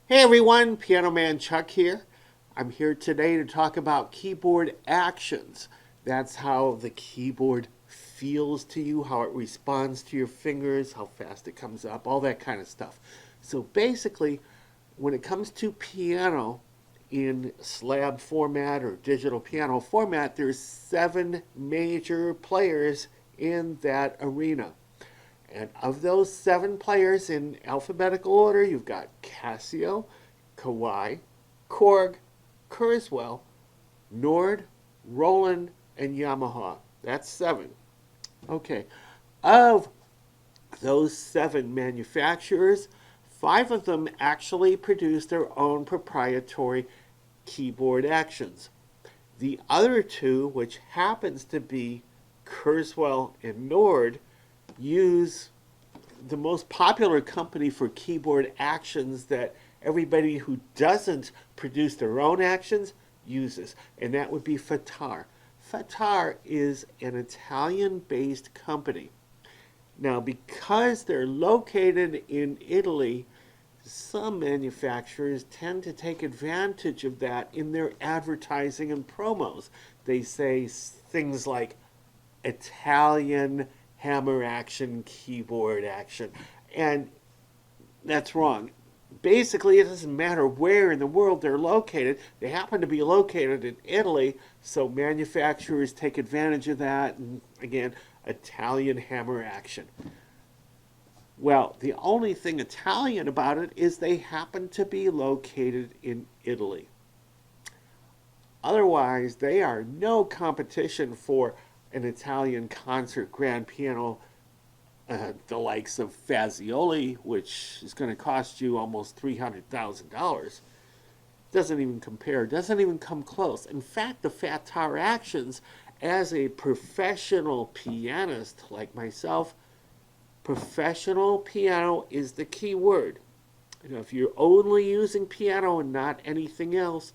Hey everyone, Piano Man Chuck here. I'm here today to talk about keyboard actions. That's how the keyboard feels to you, how it responds to your fingers, how fast it comes up, all that kind of stuff. So basically, when it comes to piano in slab format or digital piano format, there's 7 major players in that arena. And of those 7 players in alphabetical order, you've got Casio, Kawai, Korg, Kurzweil, Nord, Roland, and Yamaha. That's 7. Okay. Of those 7 manufacturers, 5 of them actually produce their own proprietary keyboard actions. The other 2, which happens to be Kurzweil and Nord, use the most popular company for keyboard actions that everybody who doesn't produce their own actions uses, and that would be Fatar. Fatar is an Italian-based company. Now, because they're located in Italy, some manufacturers tend to take advantage of that in their advertising and promos. They say things like Italian hammer action, keyboard action. And that's wrong. Basically, it doesn't matter where in the world they're located. They happen to be located in Italy, so manufacturers take advantage of that. And again, Italian hammer action. Well, the only thing Italian about it is they happen to be located in Italy. Otherwise, they are no competition for an Italian concert grand piano, the likes of Fazioli, which is going to cost you almost $300,000. Doesn't even compare, doesn't even come close. In fact, the Fatar actions, as a professional pianist like myself, professional piano is the key word. You know, if you're only using piano and not anything else,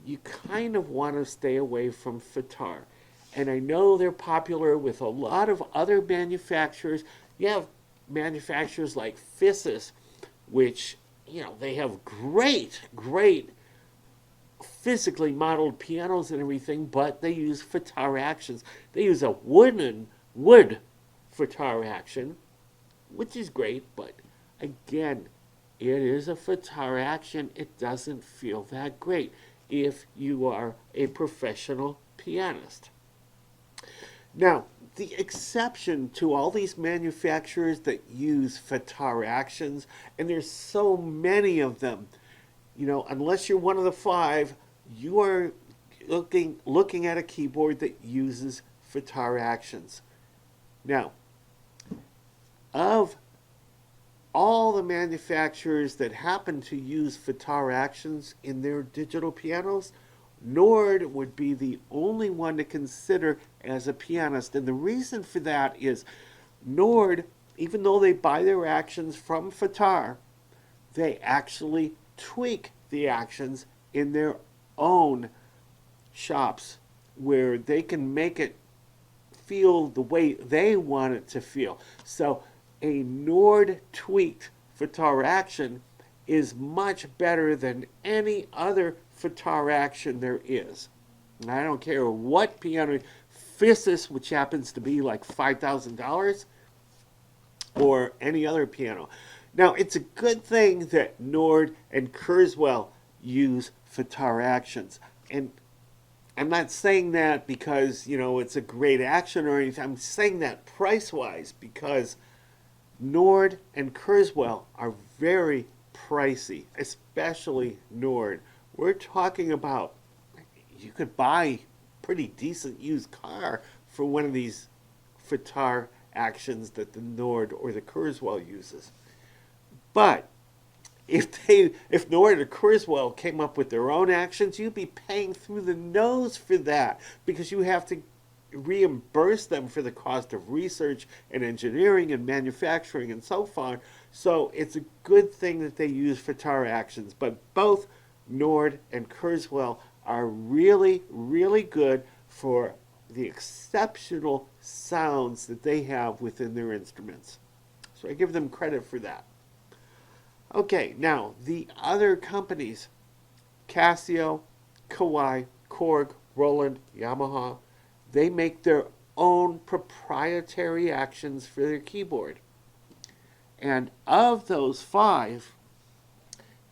you kind of want to stay away from Fatar. And I know they're popular with a lot of other manufacturers. You have manufacturers like Fissus, which, they have great physically modeled pianos and everything, but they use Fatar actions. They use a wood Fatar action, which is great, but again, it is a Fatar action. It doesn't feel that great if you are a professional pianist. Now, the exception to all these manufacturers that use Fatar actions, and there's so many of them, unless you're one of the 5, you are looking at a keyboard that uses Fatar actions. Now, of all the manufacturers that happen to use Fatar actions in their digital pianos, Nord would be the only one to consider as a pianist. And the reason for that is Nord, even though they buy their actions from Fatar, they actually tweak the actions in their own shops where they can make it feel the way they want it to feel. So a Nord tweaked Fatar action is much better than any other Fatar action there is. And I don't care what piano, Fissus, which happens to be like $5,000, or any other piano. Now, it's a good thing that Nord and Kurzweil use Fatar actions. And I'm not saying that because, it's a great action or anything. I'm saying that price-wise because Nord and Kurzweil are very pricey, especially Nord. We're talking about, you could buy pretty decent used car for one of these Fatar actions that the Nord or the Kurzweil uses. But if Nord or Kurzweil came up with their own actions, you'd be paying through the nose for that because you have to reimburse them for the cost of research and engineering and manufacturing and so on. So it's a good thing that they use Fatar actions. But both Nord and Kurzweil are really good for the exceptional sounds that they have within their instruments. So I give them credit for that. Okay, now the other companies, Casio, Kawai, Korg, Roland, Yamaha, they make their own proprietary actions for their keyboard. And of those five,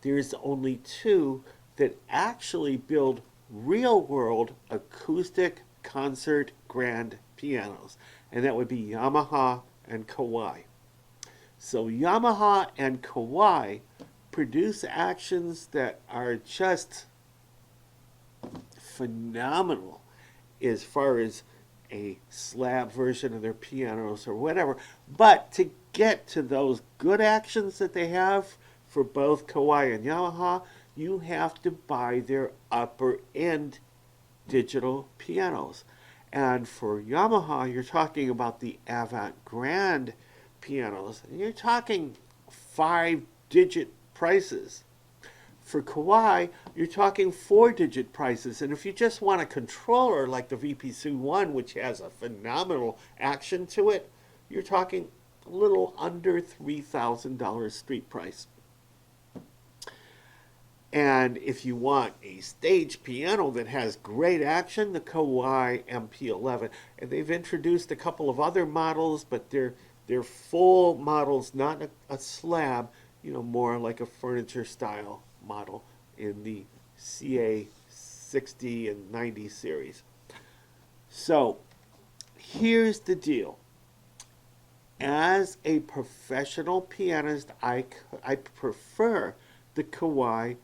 there's only two that actually build real world acoustic concert grand pianos. And that would be Yamaha and Kawai. So Yamaha and Kawai produce actions that are just phenomenal as far as a slab version of their pianos or whatever. But to get to those good actions that they have for both Kawai and Yamaha, you have to buy their upper end digital pianos. And for Yamaha, you're talking about the avant-garde pianos. And you're talking 5-digit prices. For Kawai, you're talking 4-digit prices. And if you just want a controller like the VPC-1, which has a phenomenal action to it, you're talking a little under $3,000 street price. And if you want a stage piano that has great action, the Kauai Mp11. And they've introduced a couple of other models, but they're full models, not a slab, more like a furniture style model in the CA 60 and 90 series. So here's the deal. As a professional pianist, I prefer the Kawai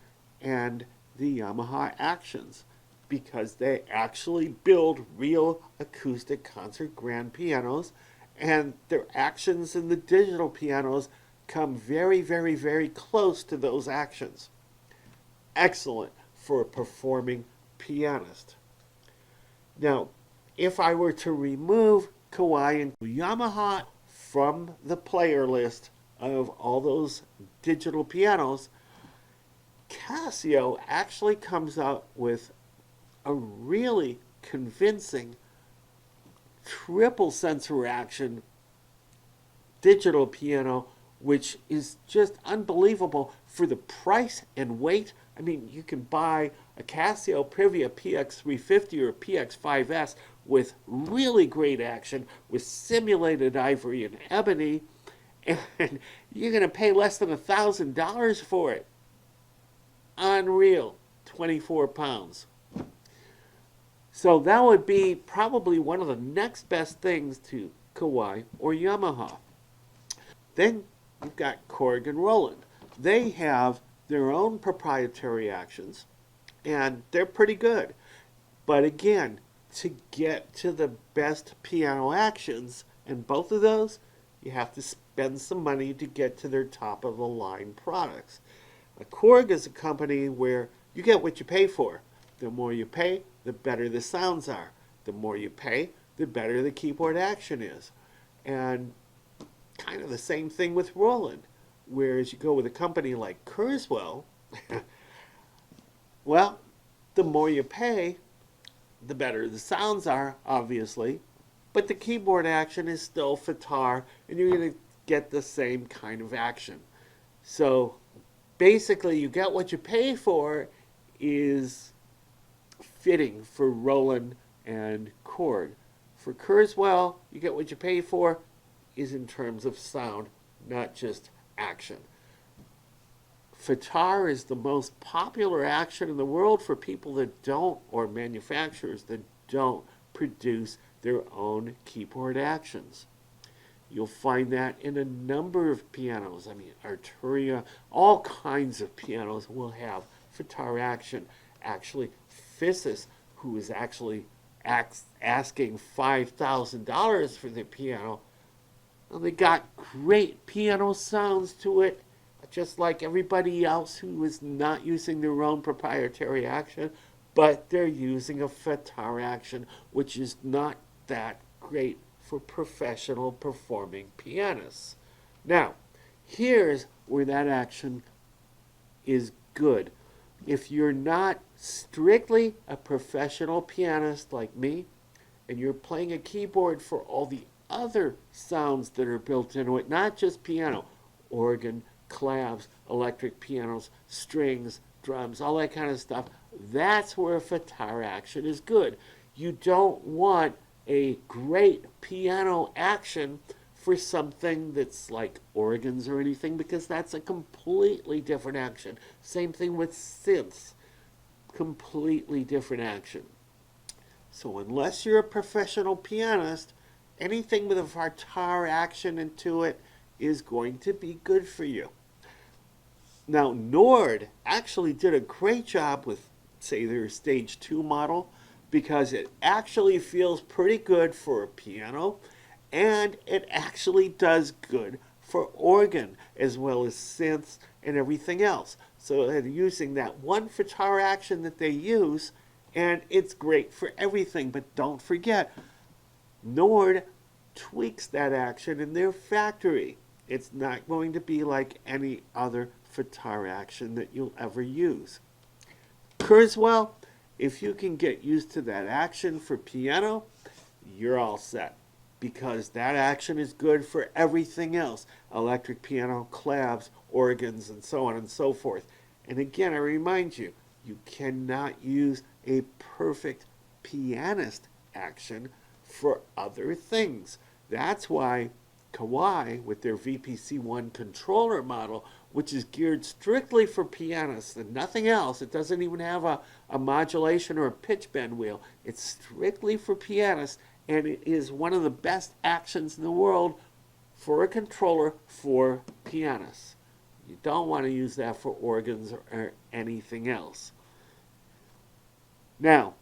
and the Yamaha actions because they actually build real acoustic concert grand pianos, and their actions in the digital pianos come very, very, very close to those actions. Excellent for a performing pianist. Now, if I were to remove Kawai and Yamaha from the player list of all those digital pianos, Casio actually comes out with a really convincing triple sensor action digital piano, which is just unbelievable for the price and weight. I mean, you can buy a Casio Privia PX350 or PX5S with really great action with simulated ivory and ebony, and you're going to pay less than $1,000 for it. Unreal, 24 pounds. So that would be probably one of the next best things to Kawai or Yamaha. Then you've got Korg and Roland. They have their own proprietary actions, and they're pretty good. But again, to get to the best piano actions, and both of those, you have to spend some money to get to their top of the line products. A Korg is a company where you get what you pay for. The more you pay, the better the sounds are. The more you pay, the better the keyboard action is. And kind of the same thing with Roland. Whereas you go with a company like Kurzweil, well, the more you pay, the better the sounds are, obviously. But the keyboard action is still Fatar, and you're going to get the same kind of action. So basically, you get what you pay for is fitting for Roland and Korg. For Kurzweil, you get what you pay for is in terms of sound, not just action. Fatar is the most popular action in the world for people that don't, or manufacturers that don't produce their own keyboard actions. You'll find that in a number of pianos. I mean, Arturia, all kinds of pianos will have Fatar action. Actually, Physis, who is actually asking $5,000 for the piano, well, they got great piano sounds to it, just like everybody else who is not using their own proprietary action, but they're using a Fatar action, which is not that great for professional performing pianists. Now, here's where that action is good. If you're not strictly a professional pianist like me, and you're playing a keyboard for all the other sounds that are built into it, not just piano, organ, clavs, electric pianos, strings, drums, all that kind of stuff. That's where Fatar action is good. You don't want a great piano action for something that's like organs or anything, because that's a completely different action. Same thing with synths, completely different action. So unless you're a professional pianist, anything with a Fatar action into it is going to be good for you. Now, Nord actually did a great job with, say, their Stage 2 model, because it actually feels pretty good for a piano, and it actually does good for organ as well as synths and everything else. So they're using that one Fatar action that they use, and it's great for everything. But don't forget, Nord tweaks that action in their factory. It's not going to be like any other Fatar action that you'll ever use. Kurzweil, if you can get used to that action for piano, you're all set, because that action is good for everything else. Electric piano, clavs, organs, and so on and so forth. And again, I remind you, you cannot use a perfect pianist action for other things. That's why Kawai, with their VPC1 controller model, which is geared strictly for pianists and nothing else. It doesn't even have a modulation or a pitch bend wheel. It's strictly for pianists, and it is one of the best actions in the world for a controller for pianists. You don't want to use that for organs or anything else. Now,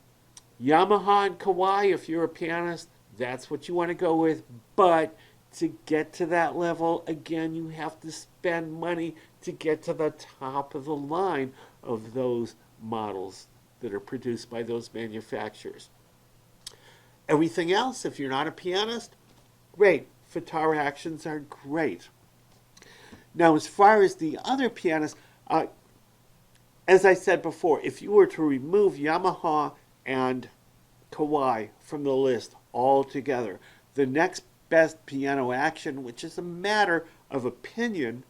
Yamaha and Kawai, if you're a pianist, that's what you want to go with, but to get to that level, again, you have to spend money to get to the top of the line of those models that are produced by those manufacturers. Everything else, if you're not a pianist, great. Fatar actions are great. Now, as far as the other pianists, as I said before, if you were to remove Yamaha and Kawai from the list altogether, the next best piano action, which is a matter of opinion,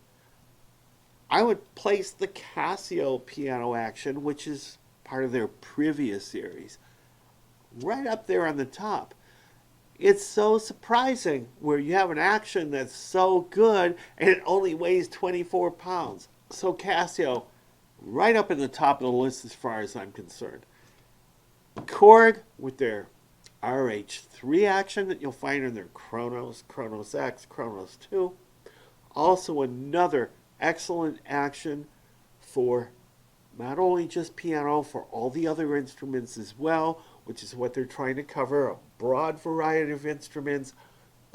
I would place the Casio piano action, which is part of their previous series, right up there on the top. It's so surprising where you have an action that's so good and it only weighs 24 pounds. So Casio, right up in the top of the list as far as I'm concerned. Korg with their RH3 action that you'll find in their Kronos, Kronos X, Kronos 2. Also another excellent action for not only just piano, for all the other instruments as well, which is what they're trying to cover, a broad variety of instruments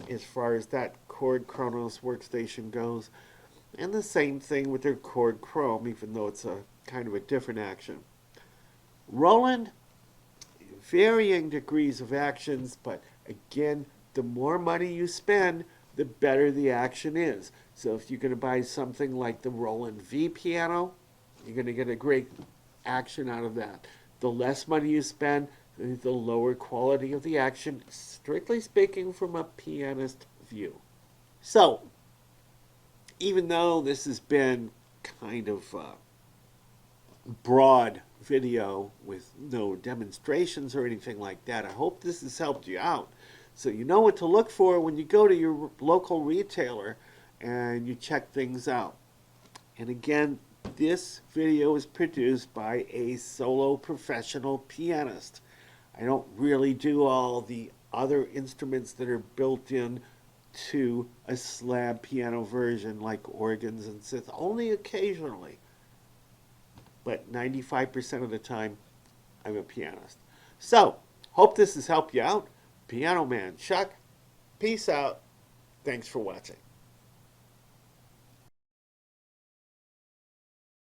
as far as that Korg Kronos workstation goes. And the same thing with their Korg Chrome, even though it's a kind of a different action. Roland, varying degrees of actions, but again, the more money you spend, the better the action is. So if you're going to buy something like the Roland V piano, you're going to get a great action out of that. The less money you spend, the lower quality of the action, strictly speaking from a pianist view. So, even though this has been kind of a broad video with no demonstrations or anything like that, I hope this has helped you out. So you know what to look for when you go to your local retailer and you check things out. And again, this video is produced by a solo professional pianist. I don't really do all the other instruments that are built in to a slab piano version like organs and synths, only occasionally. But 95% of the time, I'm a pianist. So, hope this has helped you out. Piano Man Chuck, peace out. Thanks for watching.